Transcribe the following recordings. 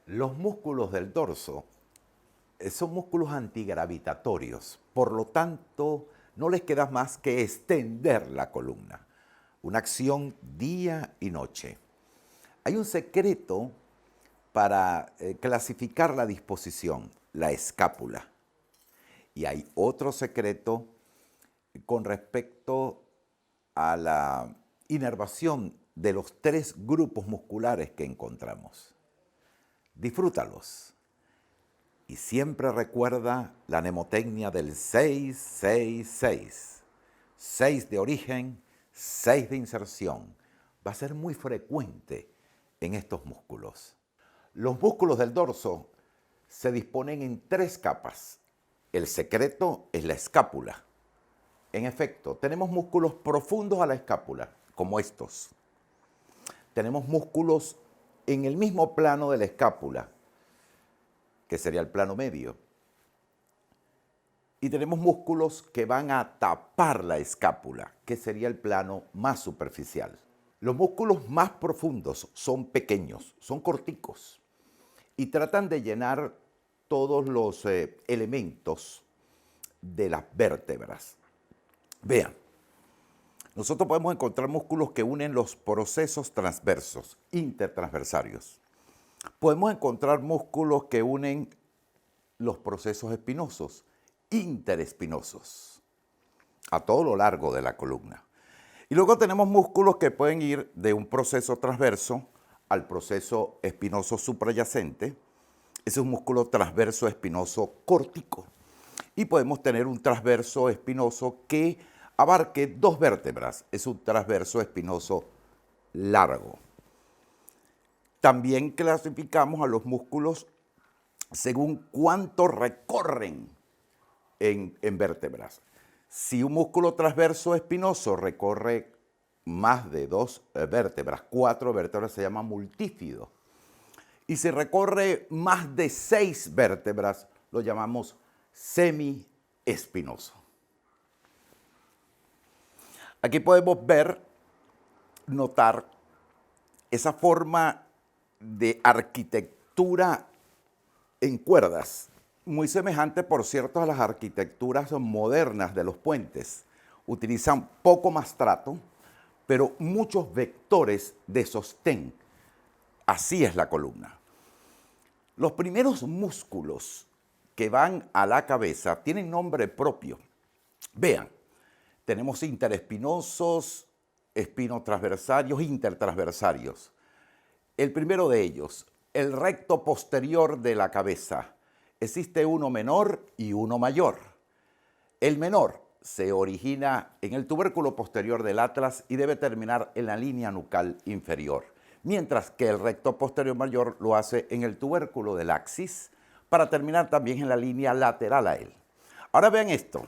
Los músculos del dorso son músculos antigravitatorios, por lo tanto, no les queda más que extender la columna. Una acción día y noche. Hay un secreto para clasificar la disposición, la escápula. Y hay otro secreto con respecto a la inervación de los tres grupos musculares que encontramos. Disfrútalos. Y siempre recuerda la mnemotecnia del 666. 6 de origen, 6 de inserción. Va a ser muy frecuente en estos músculos. Los músculos del dorso se disponen en tres capas. El secreto es la escápula. En efecto, tenemos músculos profundos a la escápula, como estos. Tenemos músculos en el mismo plano de la escápula, que sería el plano medio. Y tenemos músculos que van a tapar la escápula, que sería el plano más superficial. Los músculos más profundos son pequeños, son corticos, y tratan de llenar todos los elementos de las vértebras. Vean, nosotros podemos encontrar músculos que unen los procesos transversos, intertransversarios. Podemos encontrar músculos que unen los procesos espinosos, interespinosos, a todo lo largo de la columna. Y luego tenemos músculos que pueden ir de un proceso transverso al proceso espinoso suprayacente. Ese es un músculo transverso espinoso cortico. Y podemos tener un transverso espinoso que abarque dos vértebras. Es un transverso espinoso largo. También clasificamos a los músculos según cuánto recorren en vértebras. Si un músculo transverso espinoso recorre más de dos vértebras, 4 vértebras, se llama multífido. Y si recorre más de 6 vértebras, lo llamamos semiespinoso. Aquí podemos ver, notar esa forma de arquitectura en cuerdas, muy semejante, por cierto, a las arquitecturas modernas de los puentes. Utilizan poco mastrato, pero muchos vectores de sostén. Así es la columna. Los primeros músculos que van a la cabeza tienen nombre propio. Vean, tenemos interespinosos, espinotransversarios, intertransversarios. El primero de ellos, el recto posterior de la cabeza. Existe uno menor y uno mayor. El menor se origina en el tubérculo posterior del atlas y debe terminar en la línea nucal inferior, mientras que el recto posterior mayor lo hace en el tubérculo del axis para terminar también en la línea lateral a él. Ahora vean esto.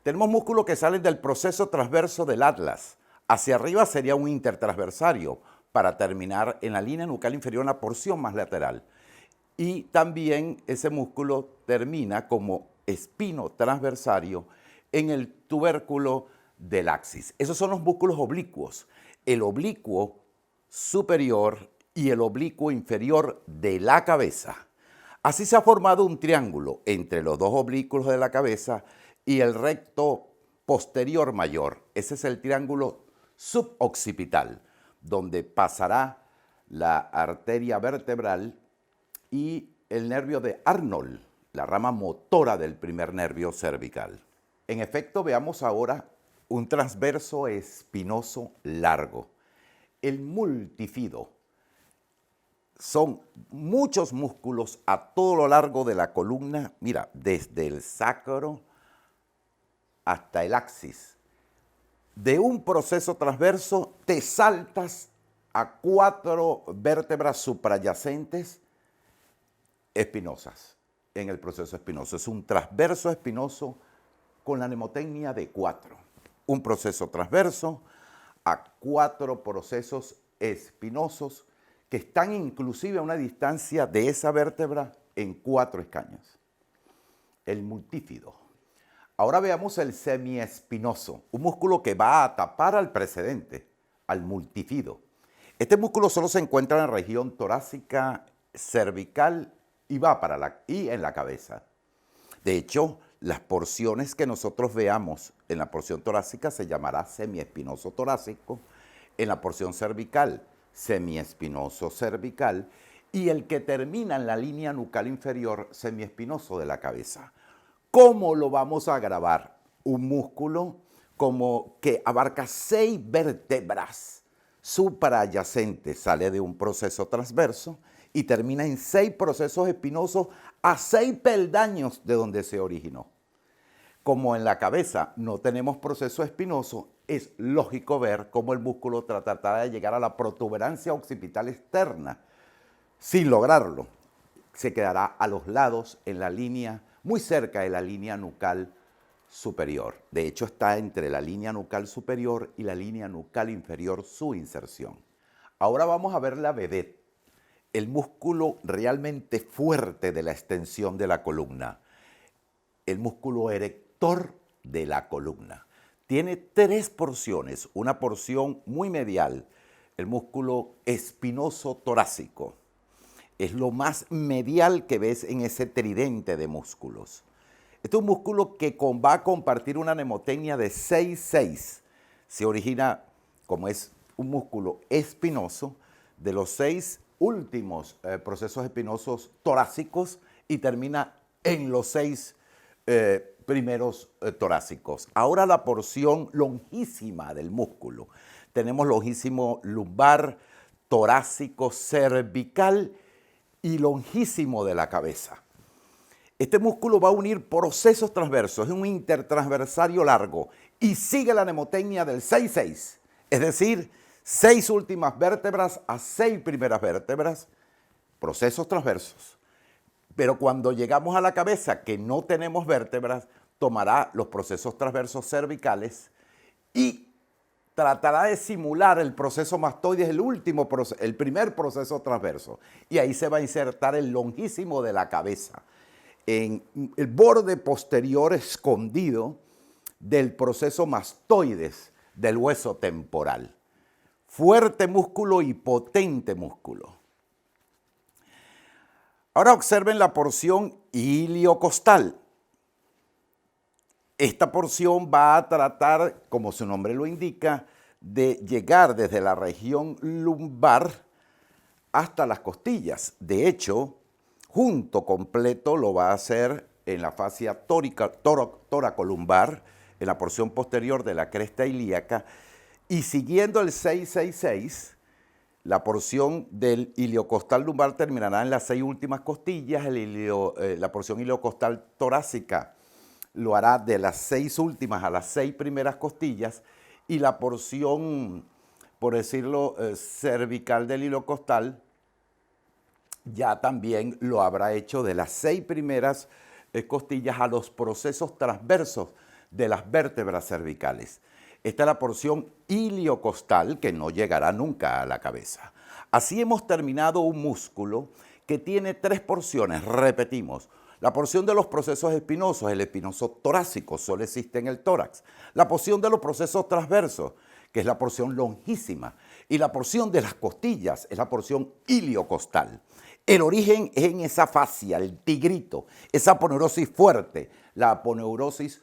Tenemos músculos que salen del proceso transverso del atlas. Hacia arriba sería un intertransversario para terminar en la línea nucal inferior, una porción más lateral. Y también ese músculo termina como espino transversario en el tubérculo del axis. Esos son los músculos oblicuos. El oblicuo superior y el oblicuo inferior de la cabeza. Así se ha formado un triángulo entre los dos oblícuos de la cabeza y el recto posterior mayor. Ese es el triángulo suboccipital, donde pasará la arteria vertebral y el nervio de Arnold, la rama motora del primer nervio cervical. En efecto, veamos ahora un transverso espinoso largo, el multifido. Son muchos músculos a todo lo largo de la columna, mira, desde el sacro hasta el axis. De un proceso transverso te saltas a 4 vértebras suprayacentes espinosas en el proceso espinoso. Es un transverso espinoso con la mnemotecnia de 4. Un proceso transverso a 4 procesos espinosos que están inclusive a una distancia de esa vértebra en 4 escaños. El multífido. Ahora veamos el semiespinoso, un músculo que va a tapar al precedente, al multífido. Este músculo solo se encuentra en la región torácica cervical y va y en la cabeza. De hecho, las porciones que nosotros veamos en la porción torácica se llamará semiespinoso torácico, en la porción cervical, semiespinoso cervical, y el que termina en la línea nucal inferior, semiespinoso de la cabeza. ¿Cómo lo vamos a grabar? Un músculo como que abarca 6 vértebras supraadyacentes, sale de un proceso transverso y termina en 6 procesos espinosos a 6 peldaños de donde se originó. Como en la cabeza no tenemos proceso espinoso, es lógico ver cómo el músculo tratará de llegar a la protuberancia occipital externa. Sin lograrlo, se quedará a los lados en la línea, muy cerca de la línea nucal superior. De hecho, está entre la línea nucal superior y la línea nucal inferior su inserción. Ahora vamos a ver la vedette, el músculo realmente fuerte de la extensión de la columna, el músculo erector de la columna. Tiene 3 porciones, una porción muy medial, el músculo espinoso torácico. Es lo más medial que ves en ese tridente de músculos. Este es un músculo que va a compartir una mnemotecnia de 6-6. Se origina, como es un músculo espinoso, de los 6 últimos procesos espinosos torácicos y termina en los 6 primeros torácicos. Ahora la porción longísima del músculo. Tenemos longísimo lumbar, torácico, cervical y longísimo de la cabeza. Este músculo va a unir procesos transversos, es un intertransversario largo y sigue la mnemotecnia del 6-6, es decir, 6 últimas vértebras a 6 primeras vértebras, procesos transversos. Pero cuando llegamos a la cabeza, que no tenemos vértebras, tomará los procesos transversos cervicales y tratará de simular el proceso mastoides, el primer proceso transverso. Y ahí se va a insertar el longísimo de la cabeza, en el borde posterior escondido del proceso mastoides del hueso temporal. Fuerte músculo y potente músculo. Ahora observen la porción iliocostal. Esta porción va a tratar, como su nombre lo indica, de llegar desde la región lumbar hasta las costillas. De hecho, junto completo lo va a hacer en la fascia toracolumbar, en la porción posterior de la cresta ilíaca, y siguiendo el 6-6-6, la porción del iliocostal lumbar terminará en las 6 últimas costillas, la porción iliocostal torácica lo hará de las 6 últimas a las 6 primeras costillas y la porción, por decirlo, cervical del iliocostal ya también lo habrá hecho de las 6 primeras costillas a los procesos transversos de las vértebras cervicales. Esta es la porción iliocostal que no llegará nunca a la cabeza. Así hemos terminado un músculo que tiene 3 porciones, repetimos. La porción de los procesos espinosos, el espinoso torácico, solo existe en el tórax. La porción de los procesos transversos, que es la porción longísima. Y la porción de las costillas es la porción iliocostal. El origen es en esa fascia, el tigrito, esa aponeurosis fuerte, la aponeurosis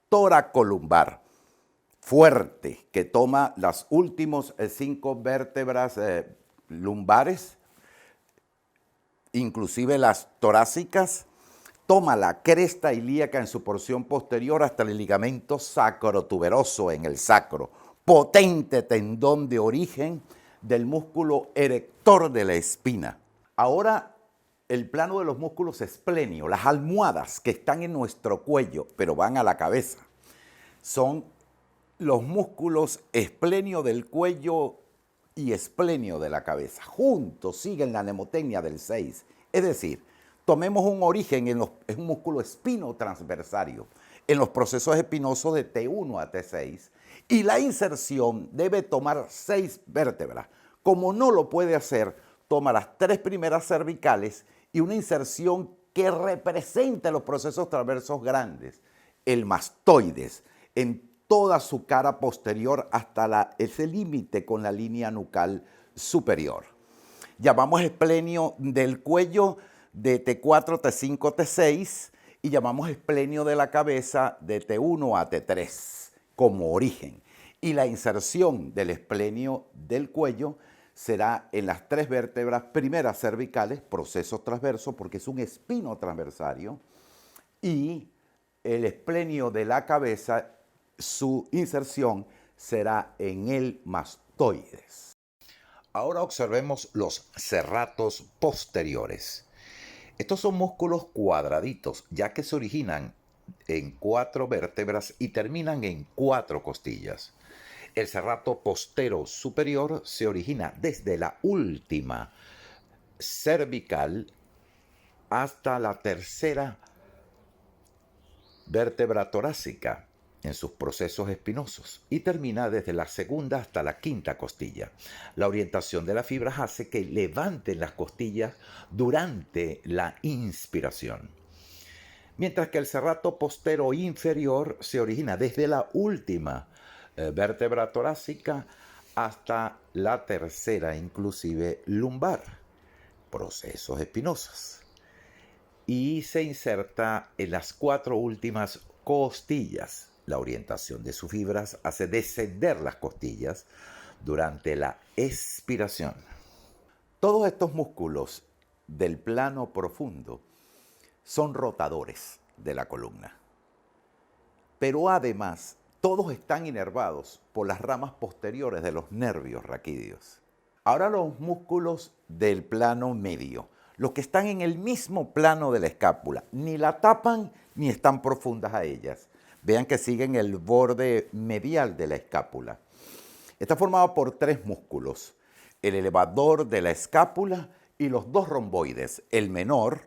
toracolumbar. Fuerte, que toma las últimas 5 vértebras lumbares, inclusive las torácicas, toma la cresta ilíaca en su porción posterior hasta el ligamento sacrotuberoso en el sacro, potente tendón de origen del músculo erector de la espina. Ahora, el plano de los músculos esplenios, las almohadas que están en nuestro cuello, pero van a la cabeza, son los músculos esplenio del cuello y esplenio de la cabeza. Juntos siguen la mnemotecnia del 6. Es decir, tomemos un origen en un músculo espino transversario, en los procesos espinosos de T1 a T6, y la inserción debe tomar 6 vértebras. Como no lo puede hacer, toma las 3 primeras cervicales y una inserción que represente los procesos transversos grandes, el mastoides, en toda su cara posterior hasta ese límite con la línea nucal superior. Llamamos esplenio del cuello de T4, T5, T6 y llamamos esplenio de la cabeza de T1 a T3 como origen. Y la inserción del esplenio del cuello será en las 3 vértebras primeras cervicales, proceso transverso, porque es un espino transversario, y el esplenio de la cabeza, su inserción será en el mastoides. Ahora observemos los serratos posteriores. Estos son músculos cuadraditos, ya que se originan en 4 vértebras y terminan en 4 costillas. El serrato postero superior se origina desde la última cervical hasta la tercera vértebra torácica en sus procesos espinosos y termina desde la segunda hasta la quinta costilla. La orientación de las fibras hace que levanten las costillas durante la inspiración. Mientras que el serrato postero inferior se origina desde la última vértebra torácica hasta la tercera, inclusive lumbar, procesos espinosos. Y se inserta en las 4 últimas costillas. La orientación de sus fibras hace descender las costillas durante la expiración. Todos estos músculos del plano profundo son rotadores de la columna. Pero además, todos están inervados por las ramas posteriores de los nervios raquídeos. Ahora los músculos del plano medio, los que están en el mismo plano de la escápula, ni la tapan ni están profundas a ellas. Vean que siguen el borde medial de la escápula. Está formado por 3 músculos, el elevador de la escápula y los 2 romboides, el menor,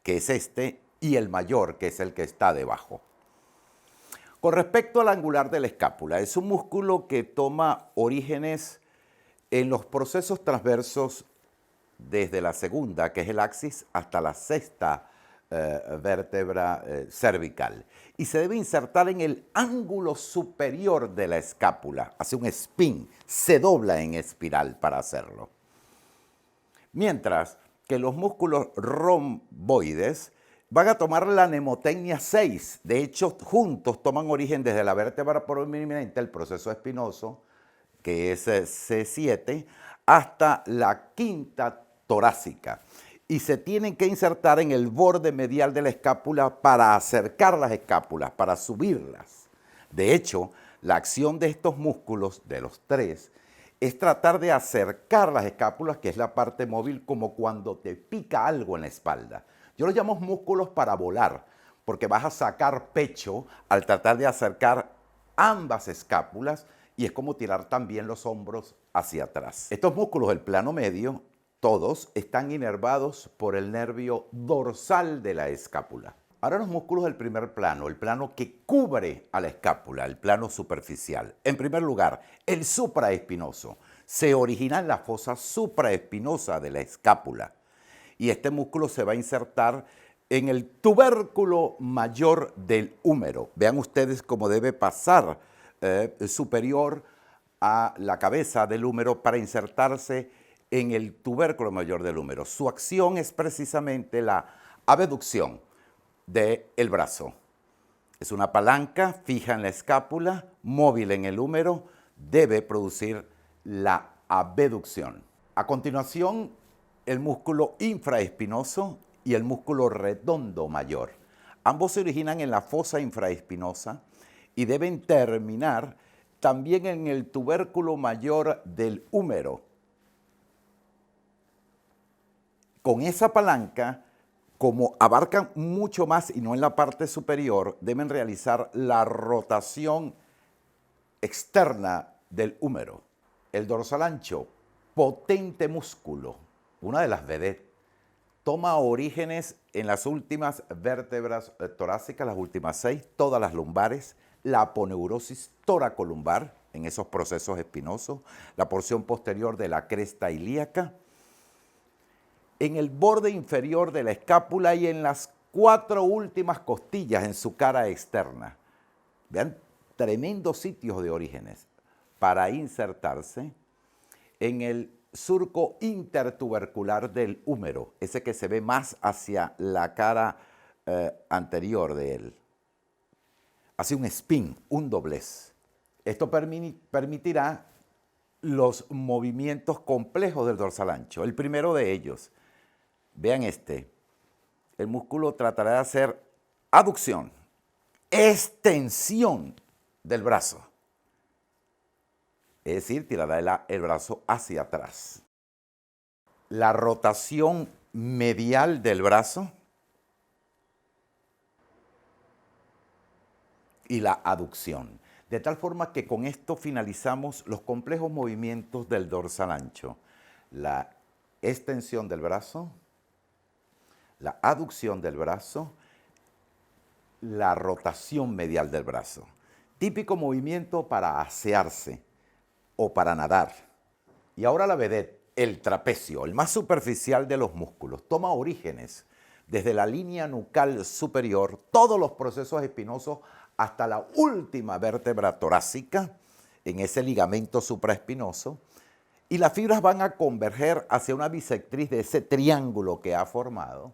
que es este, y el mayor, que es el que está debajo. Con respecto al angular de la escápula, es un músculo que toma orígenes en los procesos transversos desde la segunda, que es el axis, hasta la sexta vértebra cervical. Y se debe insertar en el ángulo superior de la escápula, hace un spin, se dobla en espiral para hacerlo. Mientras que los músculos romboides van a tomar la mnemotecnia 6. De hecho, juntos toman origen desde la vértebra prominente, el proceso espinoso, que es C7, hasta la quinta torácica. Y se tienen que insertar en el borde medial de la escápula para acercar las escápulas, para subirlas. De hecho, la acción de estos músculos, de los 3, es tratar de acercar las escápulas, que es la parte móvil, como cuando te pica algo en la espalda. Yo los llamo músculos para volar, porque vas a sacar pecho al tratar de acercar ambas escápulas y es como tirar también los hombros hacia atrás. Estos músculos del plano medio, todos están inervados por el nervio dorsal de la escápula. Ahora los músculos del primer plano, el plano que cubre a la escápula, el plano superficial. En primer lugar, el supraespinoso. Se origina en la fosa supraespinosa de la escápula. Y este músculo se va a insertar en el tubérculo mayor del húmero. Vean ustedes cómo debe pasar superior a la cabeza del húmero para insertarse en el tubérculo mayor del húmero. Su acción es precisamente la abducción del brazo. Es una palanca fija en la escápula, móvil en el húmero, debe producir la abducción. A continuación, el músculo infraespinoso y el músculo redondo mayor. Ambos se originan en la fosa infraespinosa y deben terminar también en el tubérculo mayor del húmero. Con esa palanca, como abarcan mucho más y no en la parte superior, deben realizar la rotación externa del húmero. El dorsal ancho, potente músculo, una de las vedettes, toma orígenes en las últimas vértebras torácicas, las últimas 6, todas las lumbares, la aponeurosis toracolumbar en esos procesos espinosos, la porción posterior de la cresta ilíaca, en el borde inferior de la escápula y en las 4 últimas costillas en su cara externa. Vean, tremendos sitios de orígenes para insertarse en el surco intertubercular del húmero, ese que se ve más hacia la cara anterior de él. Hace un spin, un doblez. Esto permitirá los movimientos complejos del dorsal ancho. El primero de ellos, vean este, el músculo tratará de hacer aducción, extensión del brazo. Es decir, tirará el brazo hacia atrás. La rotación medial del brazo y la aducción. De tal forma que con esto finalizamos los complejos movimientos del dorsal ancho. La extensión del brazo, la aducción del brazo, la rotación medial del brazo. Típico movimiento para asearse o para nadar. Y ahora la vedette, el trapecio, el más superficial de los músculos, toma orígenes desde la línea nucal superior, todos los procesos espinosos hasta la última vértebra torácica, en ese ligamento supraespinoso, y las fibras van a converger hacia una bisectriz de ese triángulo que ha formado,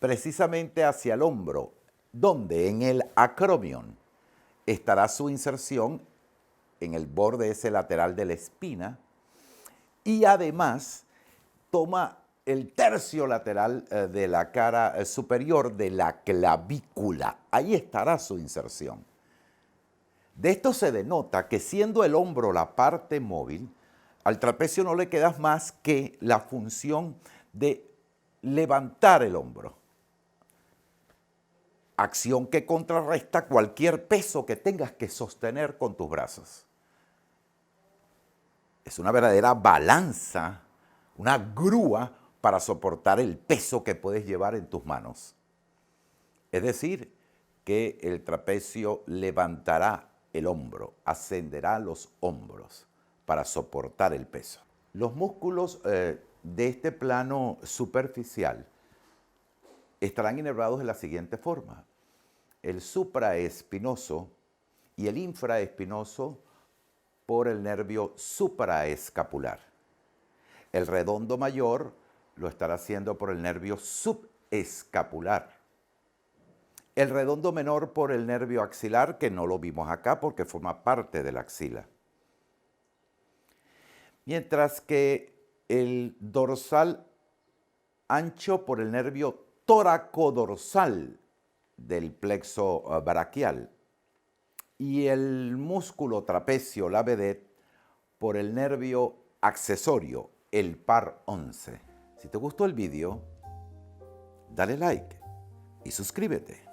precisamente hacia el hombro, donde en el acromion estará su inserción en el borde ese lateral de la espina, y además toma el tercio lateral de la cara superior de la clavícula. Ahí estará su inserción. De esto se denota que siendo el hombro la parte móvil, al trapecio no le queda más que la función de levantar el hombro. Acción que contrarresta cualquier peso que tengas que sostener con tus brazos. Es una verdadera balanza, una grúa para soportar el peso que puedes llevar en tus manos. Es decir, que el trapecio levantará el hombro, ascenderá los hombros para soportar el peso. Los músculos de este plano superficial estarán inervados de la siguiente forma. El supraespinoso y el infraespinoso por el nervio supraescapular. El redondo mayor lo estará haciendo por el nervio subescapular. El redondo menor por el nervio axilar, que no lo vimos acá porque forma parte de la axila. Mientras que el dorsal ancho por el nervio tóraco-dorsal del plexo braquial y el músculo trapecio, la vedette, por el nervio accesorio, el par 11. Si te gustó el vídeo, dale like y suscríbete.